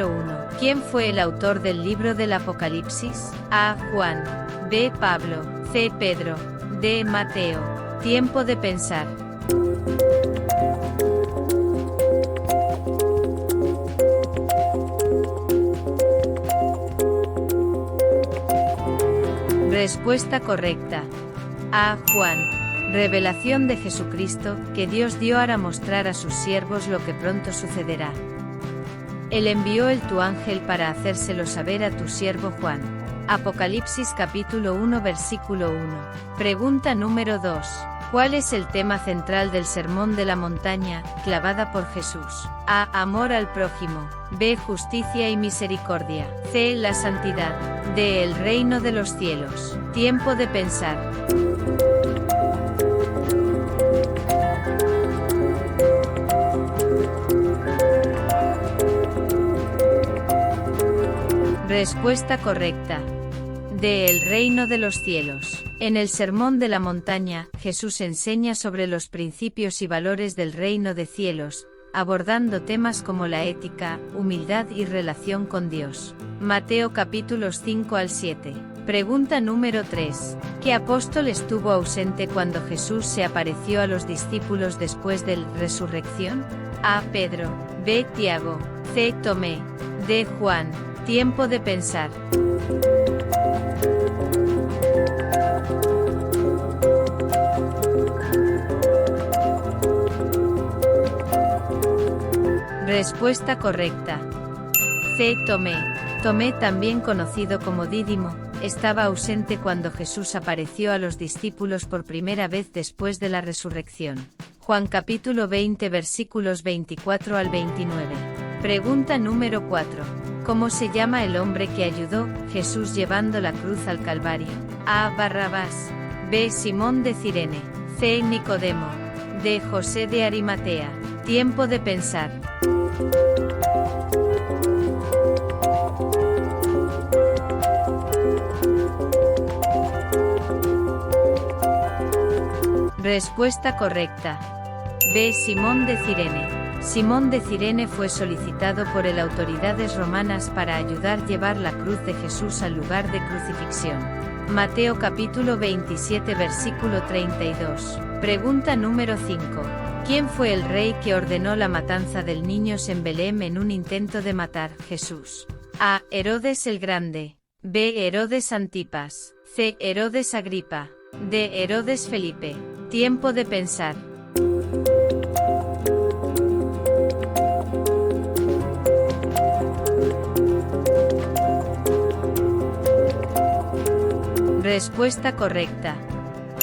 1. ¿Quién fue el autor del libro del Apocalipsis? A. Juan. B. Pablo. C. Pedro. D. Mateo. Tiempo de pensar. Respuesta correcta. A. Juan. Revelación de Jesucristo, que Dios dio para mostrar a sus siervos lo que pronto sucederá. Él envió tu ángel para hacérselo saber a tu siervo Juan. Apocalipsis capítulo 1 versículo 1. Pregunta número 2. ¿Cuál es el tema central del Sermón de la Montaña, clavada por Jesús? A. Amor al prójimo. B. Justicia y misericordia. C. La santidad. D. El reino de los cielos. Tiempo de pensar. Respuesta correcta. D. El reino de los cielos. En el Sermón de la Montaña, Jesús enseña sobre los principios y valores del reino de cielos, abordando temas como la ética, humildad y relación con Dios. Mateo capítulos 5 al 7. Pregunta número 3. ¿Qué apóstol estuvo ausente cuando Jesús se apareció a los discípulos después de la resurrección? A. Pedro. B. Tiago. C. Tomé. D. Juan. Tiempo de pensar. Respuesta correcta. C. Tomé. Tomé, también conocido como Dídimo, estaba ausente cuando Jesús apareció a los discípulos por primera vez después de la resurrección. Juan capítulo 20 versículos 24 al 29. Pregunta número 4. ¿Cómo se llama el hombre que ayudó Jesús llevando la cruz al Calvario? A. Barrabás. B. Simón de Cirene. C. Nicodemo. D. José de Arimatea. Tiempo de pensar. Respuesta correcta. B. Simón de Cirene. Simón de Cirene fue solicitado por las autoridades romanas para ayudar a llevar la cruz de Jesús al lugar de crucifixión. Mateo capítulo 27 versículo 32. Pregunta número 5. ¿Quién fue el rey que ordenó la matanza del niño en Belén en un intento de matar a Jesús? A. Herodes el Grande. B. Herodes Antipas. C. Herodes Agripa. D. Herodes Felipe. Tiempo de pensar. Respuesta correcta.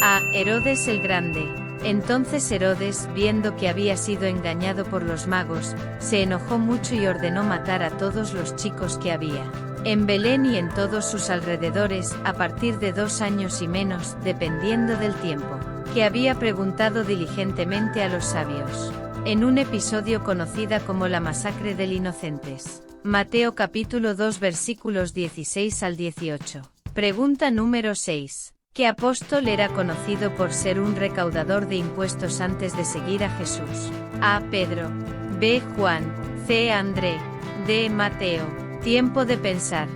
A. Herodes el Grande. Entonces Herodes, viendo que había sido engañado por los magos, se enojó mucho y ordenó matar a todos los chicos que había en Belén y en todos sus alrededores, a partir de 2 años y menos, dependiendo del tiempo, que había preguntado diligentemente a los sabios. En un episodio conocida como la masacre del Inocentes. Mateo capítulo 2 versículos 16 al 18. Pregunta número 6. ¿Qué apóstol era conocido por ser un recaudador de impuestos antes de seguir a Jesús? A. Pedro. B. Juan. C. André. D. Mateo. Tiempo de pensar.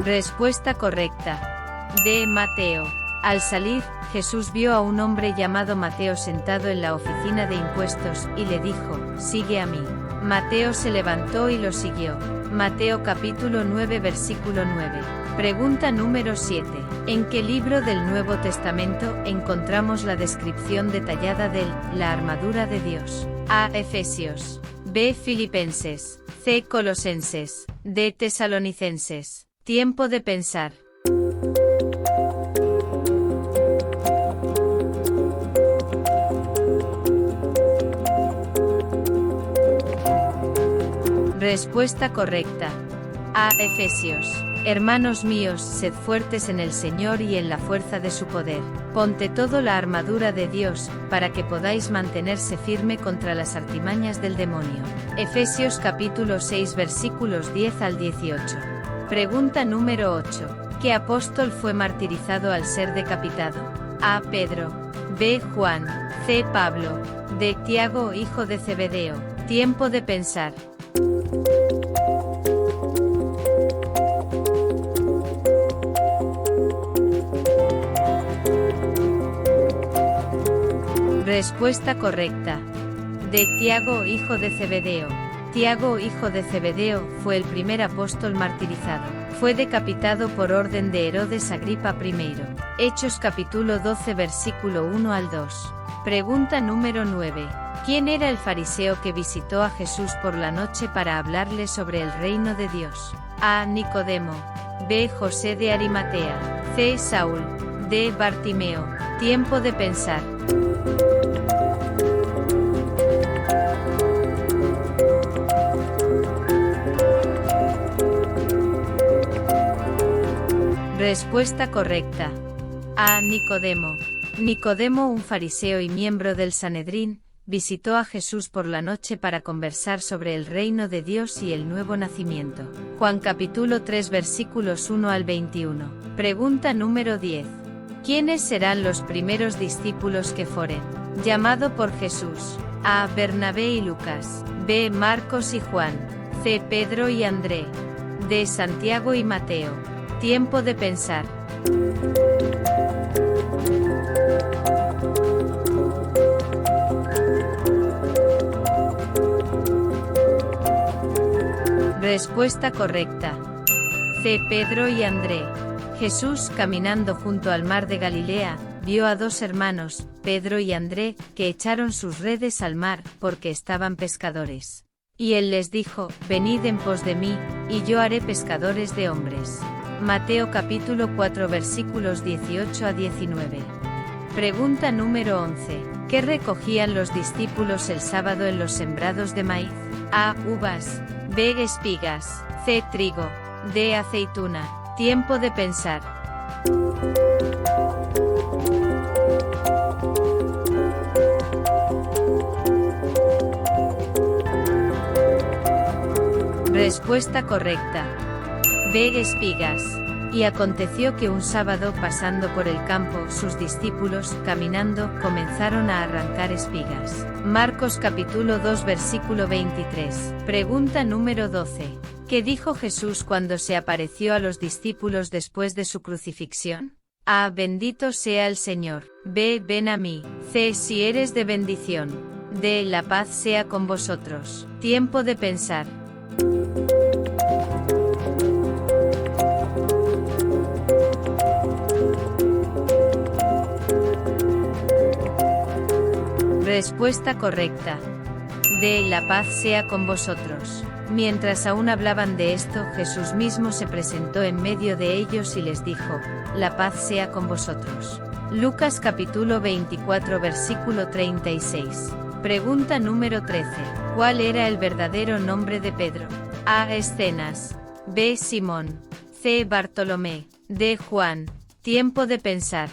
Respuesta correcta. D. Mateo. Al salir, Jesús vio a un hombre llamado Mateo sentado en la oficina de impuestos, y le dijo, «Sigue a mí». Mateo se levantó y lo siguió. Mateo capítulo 9 versículo 9. Pregunta número 7. ¿En qué libro del Nuevo Testamento encontramos la descripción detallada de la armadura de Dios? A. Efesios. B. Filipenses. C. Colosenses. D. Tesalonicenses. Tiempo de pensar. Respuesta correcta. A. Efesios. Hermanos míos, sed fuertes en el Señor y en la fuerza de su poder. Ponte toda la armadura de Dios, para que podáis mantenerse firme contra las artimañas del demonio. Efesios capítulo 6 versículos 10 al 18. Pregunta número 8. ¿Qué apóstol fue martirizado al ser decapitado? A. Pedro. B. Juan. C. Pablo. D. Tiago, hijo de Zebedeo. Tiempo de pensar. Respuesta correcta. D. Tiago, hijo de Zebedeo. Tiago, hijo de Zebedeo, fue el primer apóstol martirizado. Fue decapitado por orden de Herodes Agripa I. Hechos capítulo 12 versículo 1 al 2. Pregunta número 9. ¿Quién era el fariseo que visitó a Jesús por la noche para hablarle sobre el reino de Dios? A. Nicodemo. B. José de Arimatea. C. Saúl. D. Bartimeo. Tiempo de pensar. Respuesta correcta. A. Nicodemo. Nicodemo, un fariseo y miembro del Sanedrín, visitó a Jesús por la noche para conversar sobre el reino de Dios y el nuevo nacimiento. Juan capítulo 3 versículos 1 al 21. Pregunta número 10. ¿Quiénes serán los primeros discípulos que fueren llamado por Jesús? A. Bernabé y Lucas. B. Marcos y Juan. C. Pedro y André. D. Santiago y Mateo. Tiempo de pensar. Respuesta correcta. C. Pedro y André. Jesús, caminando junto al mar de Galilea, vio a dos hermanos, Pedro y André, que echaron sus redes al mar, porque estaban pescadores. Y él les dijo: venid en pos de mí, y yo haré pescadores de hombres. Mateo capítulo 4 versículos 18 a 19. Pregunta número 11. ¿Qué recogían los discípulos el sábado en los sembrados de maíz? A. Uvas. B. Espigas. C. Trigo. D. Aceituna. Tiempo de pensar. Respuesta correcta. B. Espigas. Y aconteció que un sábado, pasando por el campo, sus discípulos, caminando, comenzaron a arrancar espigas. Marcos capítulo 2 versículo 23. Pregunta número 12. ¿Qué dijo Jesús cuando se apareció a los discípulos después de su crucifixión? A. Bendito sea el Señor. B. Ven a mí. C. Si eres de bendición. D. La paz sea con vosotros. Tiempo de pensar. Respuesta correcta. D. La paz sea con vosotros. Mientras aún hablaban de esto, Jesús mismo se presentó en medio de ellos y les dijo: la paz sea con vosotros. Lucas capítulo 24 versículo 36. Pregunta número 13. ¿Cuál era el verdadero nombre de Pedro? A. Escenas. B. Simón. C. Bartolomé. D. Juan. Tiempo de pensar.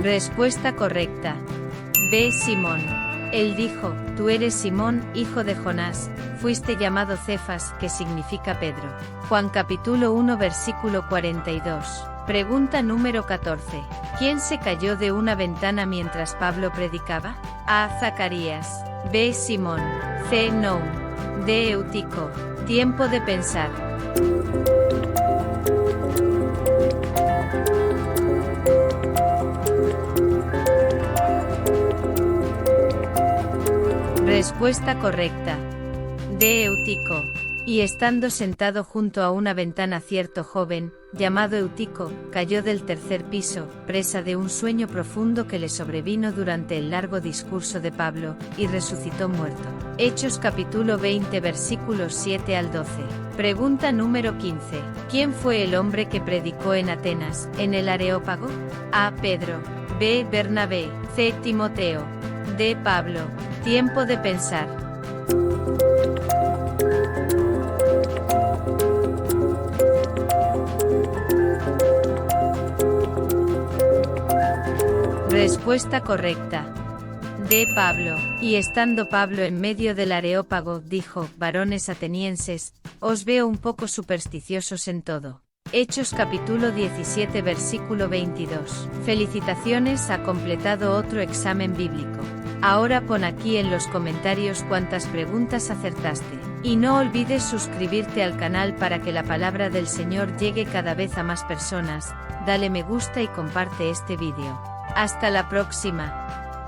Respuesta correcta. B. Simón. Él dijo: tú eres Simón, hijo de Jonás, fuiste llamado Cefas, que significa Pedro. Juan capítulo 1 versículo 42. Pregunta número 14. ¿Quién se cayó de una ventana mientras Pablo predicaba? A. Zacarías. B. Simón. C. Noum. D. Eutico. Tiempo de pensar. Respuesta correcta. D. Eutico. Y estando sentado junto a una ventana cierto joven, llamado Eutico, cayó del tercer piso, presa de un sueño profundo que le sobrevino durante el largo discurso de Pablo, y resucitó muerto. Hechos capítulo 20 versículos 7 al 12. Pregunta número 15. ¿Quién fue el hombre que predicó en Atenas, en el Areópago? A. Pedro. B. Bernabé. C. Timoteo. D. Pablo. Tiempo de pensar. Respuesta correcta. de Pablo. Y estando Pablo en medio del Areópago, dijo: varones atenienses, os veo un poco supersticiosos en todo. Hechos capítulo 17 versículo 22. Felicitaciones, ha completado otro examen bíblico. Ahora pon aquí en los comentarios cuántas preguntas acertaste. Y no olvides suscribirte al canal para que la palabra del Señor llegue cada vez a más personas. Dale me gusta y comparte este vídeo. Hasta la próxima.